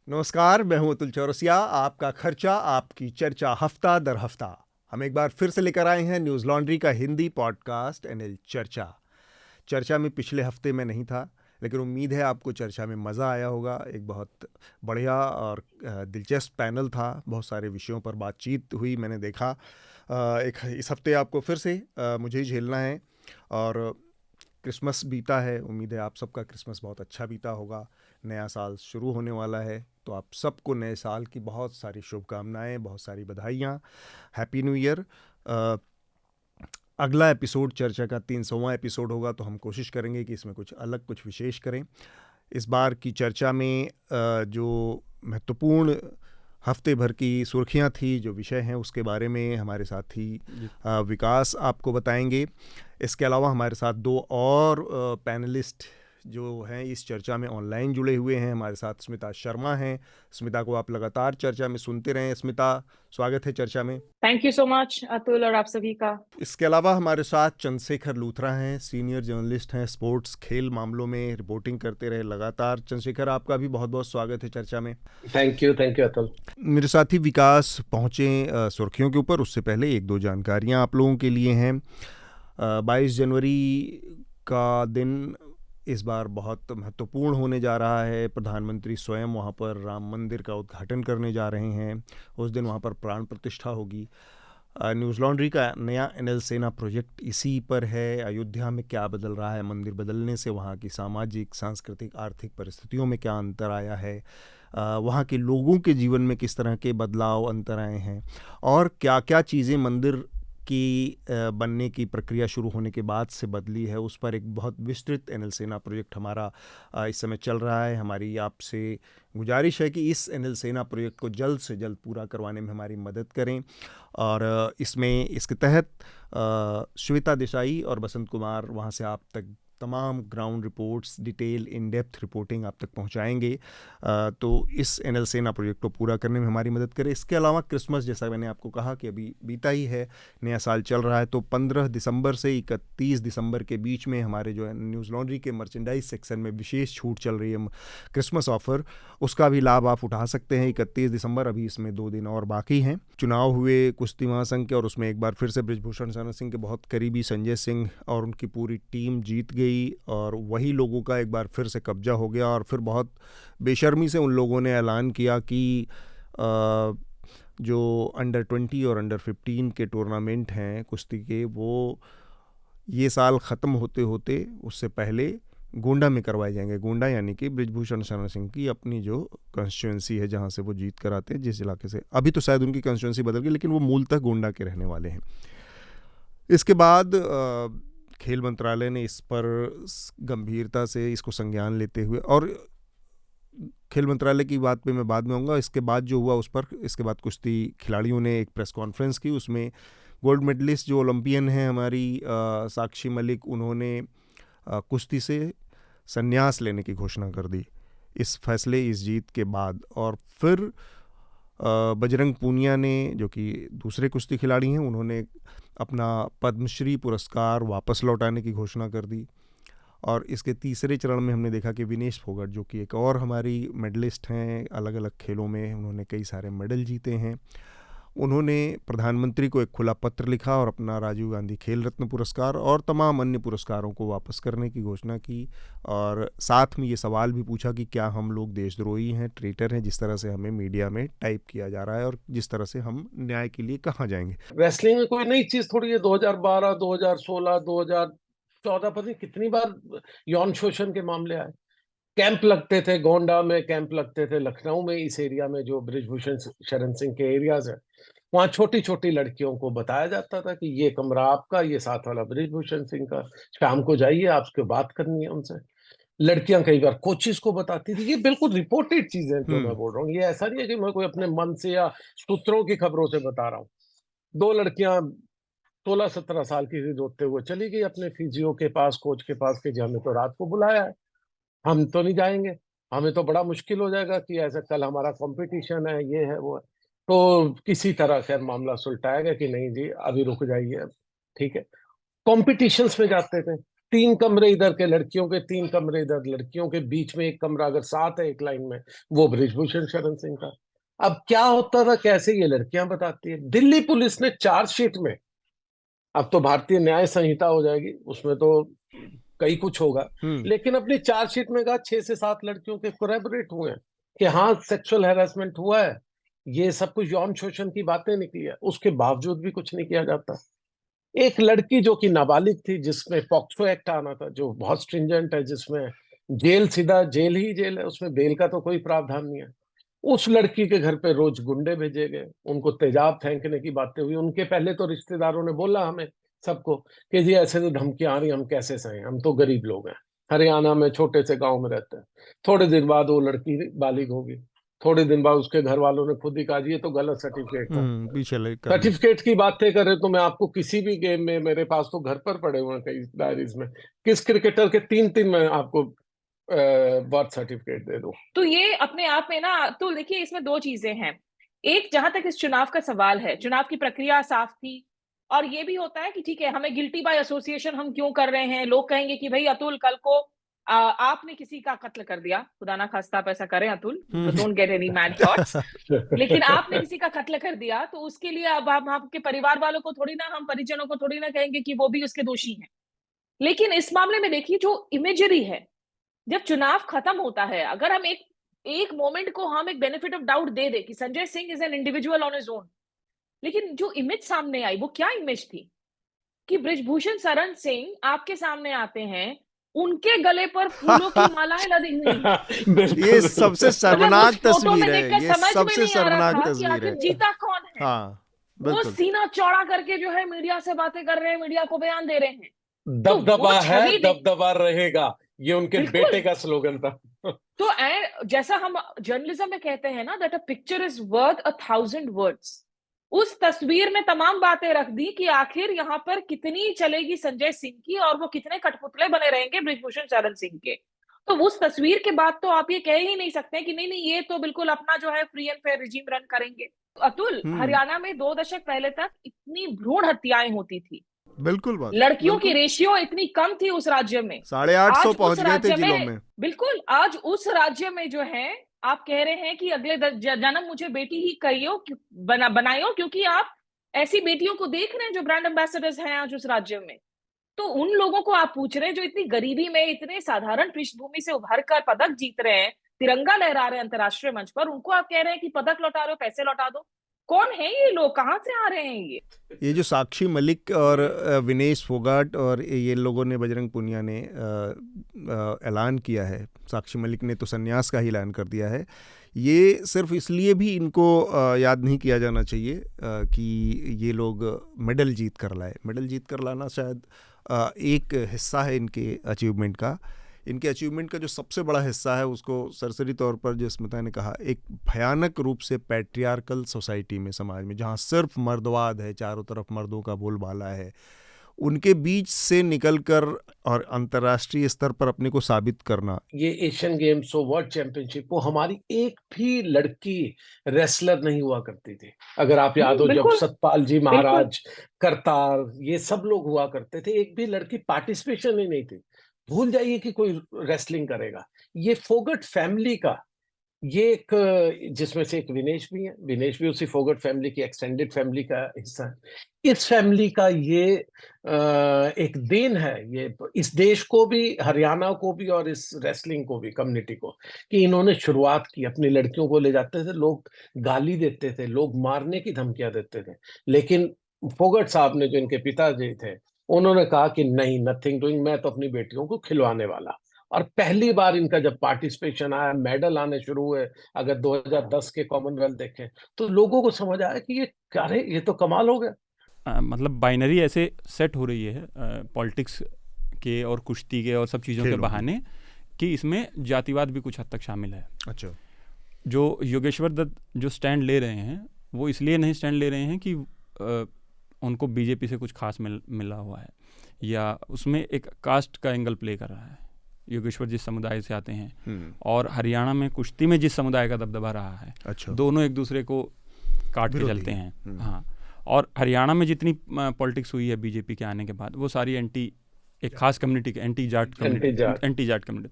नमस्कार, मैं हूं अतुल चौरसिया। आपका खर्चा आपकी चर्चा हफ्ता दर हफ्ता हम एक बार फिर से लेकर आए हैं न्यूज़ लॉन्ड्री का हिंदी पॉडकास्ट एनएल चर्चा। चर्चा में पिछले हफ्ते में नहीं था, लेकिन उम्मीद है आपको चर्चा में मज़ा आया होगा। एक बहुत बढ़िया और दिलचस्प पैनल था, बहुत सारे विषयों पर बातचीत हुई। मैंने देखा एक इस हफ्ते आपको फिर से मुझे ही झेलना है। और क्रिसमस बीता है, उम्मीद है आप सबका क्रिसमस बहुत अच्छा बीता होगा। नया साल शुरू होने वाला है, तो आप सबको नए साल की बहुत सारी शुभकामनाएं, बहुत सारी बधाइयाँ। Happy new year. अगला एपिसोड चर्चा का 300वां एपिसोड होगा, तो हम कोशिश करेंगे कि इसमें कुछ अलग, कुछ विशेष करें। इस बार की चर्चा में जो महत्वपूर्ण हफ्ते भर की सुर्खियां थी, जो विषय हैं, उसके बारे में हमारे साथी विकास आपको बताएंगे। इसके अलावा हमारे साथ दो और पैनलिस्ट जो हैं इस चर्चा में ऑनलाइन जुड़े हुए हैं। हमारे साथ स्मिता शर्मा हैं। स्मिता को आप लगातार चर्चा में सुनते रहें। स्मिता, स्वागत है चर्चा में। Thank you so much Atul और आप सभी का। इसके अलावा हमारे साथ चंद्रशेखर लूथरा हैं, सीनियर जर्नलिस्ट हैं, स्पोर्ट्स खेल मामलों में रिपोर्टिंग करते रहे लगातार। चंद्रशेखर, आपका भी बहुत बहुत स्वागत है चर्चा में। Thank you Atul. मेरे साथी विकास पहुंचे सुर्खियों के ऊपर, उससे पहले एक दो जानकारियां आप लोगों के लिए हैं। 22 जनवरी का दिन इस बार बहुत महत्वपूर्ण होने जा रहा है। प्रधानमंत्री स्वयं वहां पर राम मंदिर का उद्घाटन करने जा रहे हैं। उस दिन वहां पर प्राण प्रतिष्ठा होगी। न्यूज़ लॉन्ड्री का नया एनएल सेना प्रोजेक्ट इसी पर है। अयोध्या में क्या बदल रहा है, मंदिर बदलने से वहाँ की सामाजिक, सांस्कृतिक, आर्थिक परिस्थितियों में क्या अंतर आया है, वहाँ के लोगों के जीवन में किस तरह के बदलाव, अंतर आए हैं, और क्या क्या चीज़ें मंदिर की बनने की प्रक्रिया शुरू होने के बाद से बदली है, उस पर एक बहुत विस्तृत एनएल सेना प्रोजेक्ट हमारा इस समय चल रहा है। हमारी आपसे गुजारिश है कि इस एनएल सेना प्रोजेक्ट को जल्द से जल्द पूरा करवाने में हमारी मदद करें। और इसके तहत श्वेता देसाई और बसंत कुमार वहाँ से आप तक तमाम ground reports, detail, in depth reporting आप तक पहुंचाएंगे। तो इस एनएल सेना प्रोजेक्ट को पूरा करने में हमारी मदद करें। इसके अलावा क्रिसमस, जैसा मैंने आपको कहा कि अभी बीता ही है, नया साल चल रहा है, तो 15 दिसंबर से 31 दिसंबर के बीच में हमारे जो है न्यूज़ लॉन्ड्री के मर्चेंडाइज सेक्शन में विशेष छूट चल रही है, क्रिसमस ऑफर। उसका भी लाभ आप उठा सकते हैं। 31 दिसंबर, अभी इसमें 2 दिन और बाकी हैं। चुनाव हुए कुश्ती महासंघ के, और उसमें एक बार फिर से बृजभूषण शरण सिंह के बहुत करीबी संजय सिंह और उनकी पूरी टीम जीत गई, और वही लोगों का एक बार फिर से कब्जा हो गया। और फिर बहुत बेशर्मी से उन लोगों ने ऐलान किया कि जो अंडर 20 और अंडर 15 के टूर्नामेंट हैं कुश्ती के, वो ये साल ख़त्म होते होते उससे पहले गोंडा में करवाए जाएंगे। गोंडा यानी कि बृजभूषण शरण सिंह की अपनी जो कॉन्स्टिट्यूंसी है, जहाँ से वो जीत कर आते हैं, जिस इलाके से। अभी तो शायद उनकी कॉन्स्टिट्यूंसी बदल गई, लेकिन वो मूलतः गोंडा के रहने वाले हैं। इसके बाद खेल मंत्रालय ने इस पर गंभीरता से इसको संज्ञान लेते हुए, और खेल मंत्रालय की बात पे मैं बाद में आऊँगा, इसके बाद जो हुआ उस पर, इसके बाद कुश्ती खिलाड़ियों ने एक प्रेस कॉन्फ्रेंस की। उसमें गोल्ड मेडलिस्ट जो ओलंपियन हैं हमारी साक्षी मलिक, उन्होंने कुश्ती से संन्यास लेने की घोषणा कर दी इस फैसले, इस जीत के बाद। और फिर बजरंग पूनिया ने, जो कि दूसरे कुश्ती खिलाड़ी हैं, उन्होंने अपना पद्मश्री पुरस्कार वापस लौटाने की घोषणा कर दी। और इसके तीसरे चरण में हमने देखा कि विनेश फोगाट, जो कि एक और हमारी मेडलिस्ट हैं, अलग अलग खेलों में उन्होंने कई सारे मेडल जीते हैं, उन्होंने प्रधानमंत्री को एक खुला पत्र लिखा और अपना राजीव गांधी खेल रत्न पुरस्कार और तमाम अन्य पुरस्कारों को वापस करने की घोषणा की। और साथ में ये सवाल भी पूछा कि क्या हम लोग देशद्रोही हैं, ट्रेटर हैं, जिस तरह से हमें मीडिया में टाइप किया जा रहा है, और जिस तरह से हम न्याय के लिए कहाँ जाएंगे। रेसलिंग में कोई नई चीज थोड़ी है। 2012, 2016, 2014, पता नहीं कितनी बार यौन शोषण के मामले आए। कैंप लगते थे, गोंडा में कैंप लगते थे, लखनऊ में, इस एरिया में जो बृजभूषण शरण सिंह के एरियाज है, वहां छोटी छोटी लड़कियों को बताया जाता था कि ये कमरा आपका, ये साथ वाला बृजभूषण सिंह का, शाम को जाइए, आपसे बात करनी है उनसे। लड़कियां कई बार कोचिस को बताती थी। ये बिल्कुल रिपोर्टेड चीजें जो मैं बोल रहा हूँ, ये ऐसा नहीं है कि मैं कोई अपने मन से या सूत्रों की खबरों से बता रहा हूँ। 2 लड़कियां 16-17 साल की थी, रोते हुए चली गई अपने फिजियो के पास, कोच के पास, कि जी हमें तो रात को बुलाया है, हम तो नहीं जाएंगे, हमें तो बड़ा मुश्किल हो जाएगा कि ऐसा कल हमारा कंपटीशन है, ये है वो है। तो किसी तरह खैर मामला सुलटाया गया कि नहीं जी अभी रुक जाइए, ठीक है। कॉम्पिटिशन्स में जाते थे, 3 कमरे इधर के लड़कियों के, 3 कमरे इधर लड़कियों के, बीच में एक कमरा अगर साथ है एक लाइन में, वो बृजभूषण शरण सिंह का। अब क्या होता था, कैसे ये लड़कियां बताती है। दिल्ली पुलिस ने चार्जशीट में, अब तो भारतीय न्याय संहिता हो जाएगी, उसमें तो कई कुछ होगा, लेकिन अपनी चार्जशीट में कहा 6 से 7 लड़कियों के कोलैबोरेट हुए हैं कि हाँ सेक्सुअल हैरेसमेंट हुआ है, ये सब कुछ यौन शोषण की बातें निकली है। उसके बावजूद भी कुछ नहीं किया जाता। एक लड़की जो कि नाबालिग थी, जिसमें पॉक्सो एक्ट आना था, जो बहुत स्ट्रिंजेंट है, जिसमें जेल, सीधा जेल ही जेल है, उसमें बेल का तो कोई प्रावधान नहीं है। उस लड़की के घर पे रोज गुंडे भेजे गए, उनको तेजाब फेंकने की बातें हुई। उनके पहले तो रिश्तेदारों ने बोला हमें सबको कि जी ऐसे तो धमकियां आ रही, हम कैसे सहें, हम तो गरीब लोग हैं, हरियाणा में छोटे से गांव में रहते हैं। थोड़े दिन बाद वो लड़की बालिग होगी, थोड़े दिन बाद उसके घर वालों ने खुद ही कहा जी ये तो गलत सर्टिफिकेट था। पीछे सर्टिफिकेट की बातें कर रहे तो मैं आपको किसी भी गेम में, मेरे पास तो घर पर पड़े हुए हैं कई डायरीज में, किस क्रिकेटर के 3-3 मैं आपको बर्थ सर्टिफिकेट दे दूं। तो ये अपने आप में ना, तो देखिए इसमें दो चीजें हैं। एक, जहां तक इस चुनाव का सवाल है, चुनाव की प्रक्रिया साफ थी, और ये भी होता है कि ठीक है हमें गिल्टी बाय एसोसिएशन हम क्यों कर रहे हैं। लोग कहेंगे कि भाई अतुल कल को आपने किसी का कत्ल कर दिया, खुदा ना खास्ता आप ऐसा करें Atul, don't get any mad thoughts, लेकिन आपने किसी का कत्ल कर दिया तो उसके लिए अब हम आपके परिवार वालों को थोड़ी ना, हम परिजनों को थोड़ी ना कहेंगे कि वो भी उसके दोषी हैं। लेकिन इस मामले में देखिए जो इमेजरी है, जब चुनाव खत्म होता है, अगर हम एक मोमेंट को हम एक बेनिफिट ऑफ डाउट दे दे कि Sanjay Singh is an individual on his own, लेकिन जो इमेज सामने आई वो क्या इमेज थी कि बृजभूषण शरण सिंह आपके सामने आते हैं, उनके गले पर फूलों की मालाएं लदी हुई। ये सबसे शर्मनाक तस्वीर है, ये समझ में सबसे नहीं आ रहा शर्मनाक था कि तस्वीर आखिर है। जीता कौन है। हाँ वो बिल्कुल, सीना चौड़ा करके जो है मीडिया से बातें कर रहे हैं, मीडिया को बयान दे रहे हैं। दबदबा तो है, दबदबा रहेगा, ये उनके बिल्कुल। बेटे का स्लोगन था। तो जैसा हम जर्नलिज्म में कहते हैं ना, that a picture is worth 1,000 words, उस तस्वीर में तमाम बातें रख दी कि आखिर यहाँ पर कितनी चलेगी संजय सिंह की, और वो कितने कठपुतले बने रहेंगे बृजभूषण शरण सिंह के। तो उस तस्वीर के बाद तो आप ये कह ही नहीं सकते कि नहीं नहीं ये तो बिल्कुल अपना जो है free and fair regime run करेंगे। अतुल, हरियाणा में 2 दशक पहले तक इतनी भ्रूण हत्याएं होती थी, बिल्कुल बात, लड़कियों की रेशियो इतनी कम थी उस राज्य में, 850 पहुंच गए थे जिलों में। बिल्कुल, आज उस राज्य में जो है आप कह रहे हैं कि अगले जन्म मुझे बेटी ही कहियो, बनाइयो, क्योंकि आप ऐसी बेटियों को देख रहे हैं जो ब्रांड एम्बेसडर्स हैं आज उस राज्य में। तो उन लोगों को आप पूछ रहे हैं जो इतनी गरीबी में, इतने साधारण पृष्ठभूमि से उभर कर पदक जीत रहे हैं, तिरंगा लहरा रहे हैं अंतर्राष्ट्रीय मंच पर, उनको आप कह रहे हैं कि पदक लौटा रहे हो, पैसे लौटा दो। कौन है ये लोग, कहां से आ रहे हैं ये जो साक्षी मलिक और विनेश फोगाट और ये लोगों ने, बजरंग पुनिया ने ऐलान किया है, साक्षी मलिक ने तो संन्यास का ही ऐलान कर दिया है। ये सिर्फ इसलिए भी इनको याद नहीं किया जाना चाहिए कि ये लोग मेडल जीत कर लाए। मेडल जीत कर लाना शायद एक हिस्सा है इनके अचीवमेंट का। इनके अचीवमेंट का जो सबसे बड़ा हिस्सा है उसको सरसरी तौर पर, जो स्मिता ने कहा, एक भयानक रूप से पैट्रियार्कल सोसाइटी में, समाज में, जहाँ सिर्फ मर्दवाद है, चारों तरफ मर्दों का बोलबाला है, उनके बीच से निकलकर और अंतर्राष्ट्रीय स्तर पर अपने को साबित करना। ये एशियन गेम्स हो, वर्ल्ड चैंपियनशिप हो, हमारी एक भी लड़की रेसलर नहीं हुआ करती थी। अगर आप याद हो, जब सतपाल जी महाराज, करतार, ये सब लोग हुआ करते थे, एक भी लड़की पार्टिसिपेशन ही नहीं थी। भूल जाइए कि कोई रेसलिंग करेगा। ये फोगट फैमिली का, ये एक, जिसमें से एक विनेश भी है, विनेश भी उसी फोगट फैमिली की एक्सटेंडेड फैमिली का हिस्सा है। इस फैमिली का ये एक देन है, ये इस देश को भी, हरियाणा को भी, और इस रेसलिंग को भी, कम्युनिटी को, कि इन्होंने शुरुआत की। अपनी लड़कियों को ले जाते थे, लोग गाली देते थे, लोग मारने की धमकियां देते थे, लेकिन फोगट साहब ने, जो इनके पिताजी थे, उन्होंने कहा कि नहीं, नथिंग डूइंग, मैं तो अपनी बेटियों को खिलवाने वाला। और पहली बार इनका जब पार्टिसिपेशन आया, मेडल आने शुरू हुए, अगर 2010 के कॉमनवेल्थ देखें तो लोगों को समझ आया कि ये क्या है, ये तो कमाल हो गया। मतलब बाइनरी ऐसे सेट हो रही है पॉलिटिक्स के और कुश्ती के और सब चीज़ों के बहाने, कि इसमें जातिवाद भी कुछ हद तक शामिल है। अच्छा, जो योगेश्वर दत्त जो स्टैंड ले रहे हैं, वो इसलिए नहीं स्टैंड ले रहे हैं कि उनको बीजेपी से कुछ खास मिला हुआ है, या उसमें एक कास्ट का एंगल प्ले कर रहा है। योगेश्वर जिस समुदाय से आते हैं, और हरियाणा में कुश्ती में जिस समुदाय का दबदबा रहा है, अच्छा, दोनों एक दूसरे को काट के चलते हैं। हाँ, और हरियाणा में जितनी पॉलिटिक्स हुई है बीजेपी के आने के बाद, वो सारी एंटी एक खास कम्युनिटी के एंटी जाट कम्युनिटी।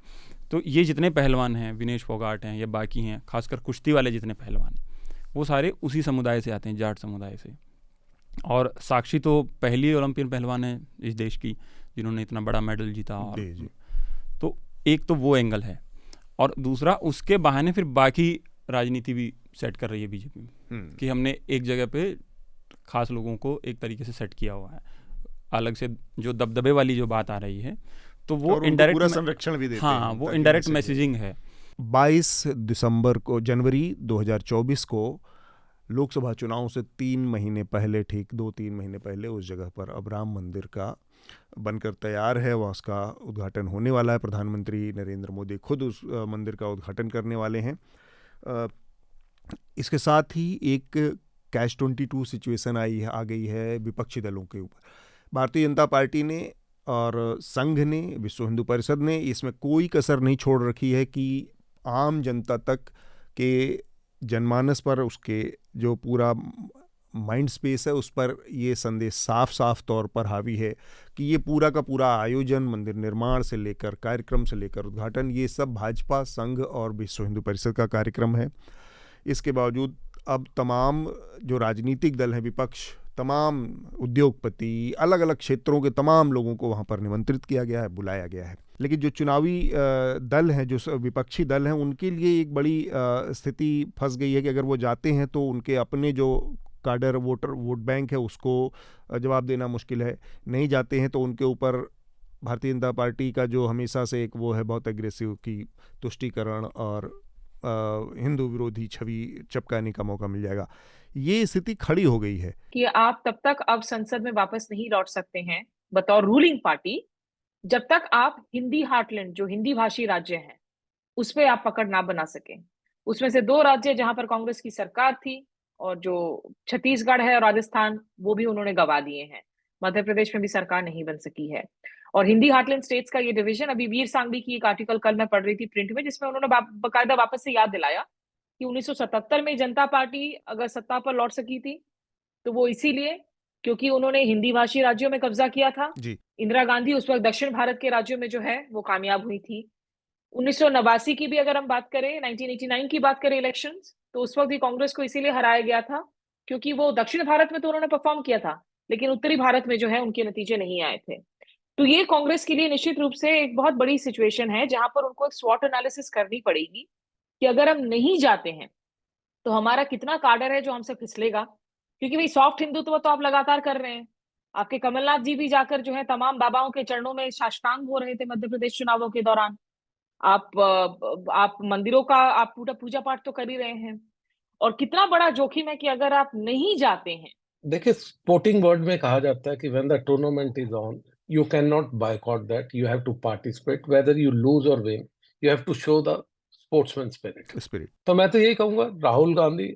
तो ये जितने पहलवान हैं, विनेश फोगाट हैं या बाकी हैं, खासकर कुश्ती वाले जितने पहलवान हैं, वो सारे उसी समुदाय से आते हैं, जाट समुदाय से। और साक्षी तो पहली ओलंपियन पहलवान है इस देश की जिन्होंने इतना बड़ा मेडल जीता। और तो एक तो वो एंगल है, और दूसरा उसके बहाने फिर बाकी राजनीति भी सेट कर रही है बीजेपी कि हमने एक जगह पे खास लोगों को एक तरीके से सेट किया हुआ है। अलग से जो दबदबे वाली जो बात आ रही है, तो वो इनडायरेक्ट संरक्षण भी देते हैं, वो इनडायरेक्ट मैसेजिंग है। 22 जनवरी 2024 को लोकसभा चुनाव से 3 महीने पहले, ठीक 2-3 महीने पहले, उस जगह पर अब राम मंदिर का बनकर तैयार है, वह उसका उद्घाटन होने वाला है। प्रधानमंत्री नरेंद्र मोदी खुद उस मंदिर का उद्घाटन करने वाले हैं। इसके साथ ही एक कैच 22 सिचुएशन आ गई है विपक्षी दलों के ऊपर। भारतीय जनता पार्टी ने और संघ ने, विश्व हिंदू परिषद ने इसमें कोई कसर नहीं छोड़ रखी है कि आम जनता तक के जनमानस पर, उसके जो पूरा माइंड स्पेस है, उस पर ये संदेश साफ साफ तौर पर हावी है कि ये पूरा का पूरा आयोजन, मंदिर निर्माण से लेकर, कार्यक्रम से लेकर उद्घाटन, ये सब भाजपा, संघ और विश्व हिंदू परिषद का कार्यक्रम है। इसके बावजूद अब तमाम जो राजनीतिक दल हैं, विपक्ष, तमाम उद्योगपति, अलग अलग क्षेत्रों के तमाम लोगों को वहाँ पर निमंत्रित किया गया है, बुलाया गया है। लेकिन जो चुनावी दल हैं, जो विपक्षी दल हैं, उनके लिए एक बड़ी स्थिति फंस गई है कि अगर वो जाते हैं तो उनके अपने जो काडर वोट बैंक है उसको जवाब देना मुश्किल है। नहीं जाते हैं तो उनके ऊपर भारतीय जनता पार्टी का जो हमेशा से एक वो है बहुत एग्रेसिव की तुष्टीकरण और हिंदू विरोधी छवि चपकाने का मौका मिल जाएगा। ये स्थिति खड़ी हो गई है कि आप तब तक अब संसद में वापस नहीं लौट सकते हैं बतौर रूलिंग पार्टी जब तक आप हिंदी हार्टलैंड, जो हिंदी भाषी राज्य हैं, उस पर आप पकड़ ना बना सके। उसमें से 2 राज्य जहां पर कांग्रेस की सरकार थी, और जो छत्तीसगढ़ है और राजस्थान, वो भी उन्होंने गवा दिए हैं। मध्य प्रदेश में भी सरकार नहीं बन सकी है। और हिंदी हार्टलैंड स्टेट्स का ये डिवीजन, अभी वीर सांघवी की एक आर्टिकल कल मैं पढ़ रही थी प्रिंट में, जिसमें उन्होंने बाकायदा वापस से याद दिलाया कि 1977 में जनता पार्टी अगर सत्ता पर लौट सकी थी तो वो इसीलिए क्योंकि उन्होंने हिंदी भाषी राज्यों में कब्जा किया था। इंदिरा गांधी उस वक्त दक्षिण भारत के राज्यों में जो है वो कामयाब हुई थी। 1989 की भी अगर हम बात करें, 1989 की बात करें इलेक्शंस, तो उस वक्त भी कांग्रेस को इसीलिए हराया गया था क्योंकि वो दक्षिण भारत में तो उन्होंने परफॉर्म किया था, लेकिन उत्तरी भारत में जो है उनके नतीजे नहीं आए थे। तो ये कांग्रेस के लिए निश्चित रूप से एक बहुत बड़ी सिचुएशन है जहां पर उनको एक स्वॉट एनालिसिस करनी पड़ेगी कि अगर हम नहीं जाते हैं तो हमारा कितना काडर है जो हमसे फिसलेगा। क्योंकि भाई सॉफ्ट हिंदुत्व तो आप लगातार कर रहे हैं। आपके कमलनाथ जी भी जाकर जो है तमाम बाबाओं के चरणों में साष्टांग हो रहे थे मध्य प्रदेश चुनावों के दौरान। आप मंदिरों का आप पूजा पाठ तो कर ही रहे हैं, और कितना बड़ा जोखिम है कि अगर आप नहीं जाते हैं। देखिए, स्पोर्टिंग वर्ड में कहा जाता है कि when the tournament is on you can not boycott that, you have to participate whether you lose or win, you have to show the sportsman spirit. तो मैं तो यही कहूंगा, राहुल गांधी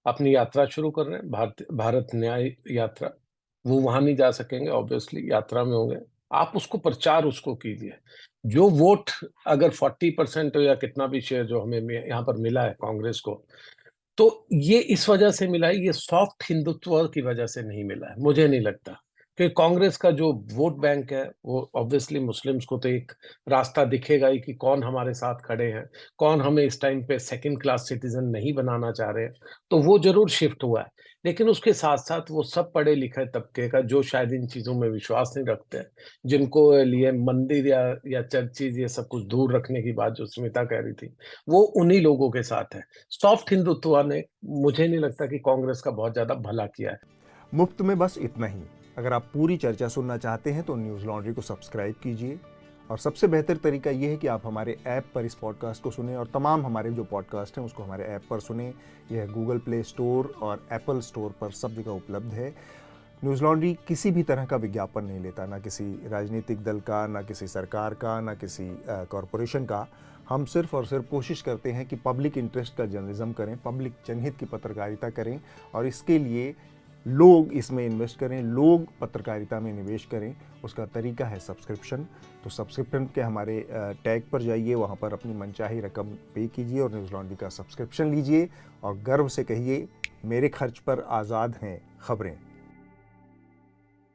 अपनी यात्रा शुरू कर रहे हैं, भारत न्याय यात्रा। वो वहां नहीं जा सकेंगे, ऑब्वियसली यात्रा में होंगे। आप उसको प्रचार उसको कीजिए। जो वोट अगर 40% हो या कितना भी शेयर जो हमें यहाँ पर मिला है कांग्रेस को, तो ये इस वजह से मिला है, ये सॉफ्ट हिंदुत्व की वजह से नहीं मिला है, मुझे नहीं लगता। कि कांग्रेस का जो वोट बैंक है वो ऑब्वियसली मुस्लिम्स को तो एक रास्ता दिखेगा ही कि कौन हमारे साथ खड़े हैं, कौन हमें इस टाइम पे सेकंड क्लास सिटीजन नहीं बनाना चाह रहे हैं, तो वो जरूर शिफ्ट हुआ है। लेकिन उसके साथ साथ वो सब पढ़े लिखे तबके का जो शायद इन चीजों में विश्वास नहीं रखते हैं, जिनको लिए मंदिर या चर्चिज ये सब कुछ दूर रखने की बात जो स्मिता कह रही थी, वो उन्हीं लोगों के साथ है। सॉफ्ट हिंदुत्व ने मुझे नहीं लगता कि कांग्रेस का बहुत ज्यादा भला किया है। मुफ्त में बस इतना ही। अगर आप पूरी चर्चा सुनना चाहते हैं तो न्यूज़ लॉन्ड्री को सब्सक्राइब कीजिए, और सबसे बेहतर तरीका यह है कि आप हमारे ऐप पर इस पॉडकास्ट को सुनें, और तमाम हमारे जो पॉडकास्ट हैं उसको हमारे ऐप पर सुनें। यह गूगल प्ले स्टोर और एप्पल स्टोर पर सब जगह उपलब्ध है। न्यूज़ लॉन्ड्री किसी भी तरह का विज्ञापन नहीं लेता, ना किसी राजनीतिक दल का, ना किसी सरकार का, ना किसी कॉरपोरेशन का। हम सिर्फ और सिर्फ कोशिश करते हैं कि पब्लिक इंटरेस्ट का जर्नलिज्म करें, पब्लिक जनहित की पत्रकारिता करें, और इसके लिए लोग इसमें इन्वेस्ट करें, लोग पत्रकारिता में निवेश करें। उसका तरीका है सब्सक्रिप्शन। तो सब्सक्रिप्शन के हमारे टैग पर जाइए, वहाँ पर अपनी मनचाही रकम पे कीजिए और न्यूज़ लॉन्ड्री का सब्सक्रिप्शन लीजिए, और गर्व से कहिए, मेरे खर्च पर आज़ाद हैं खबरें।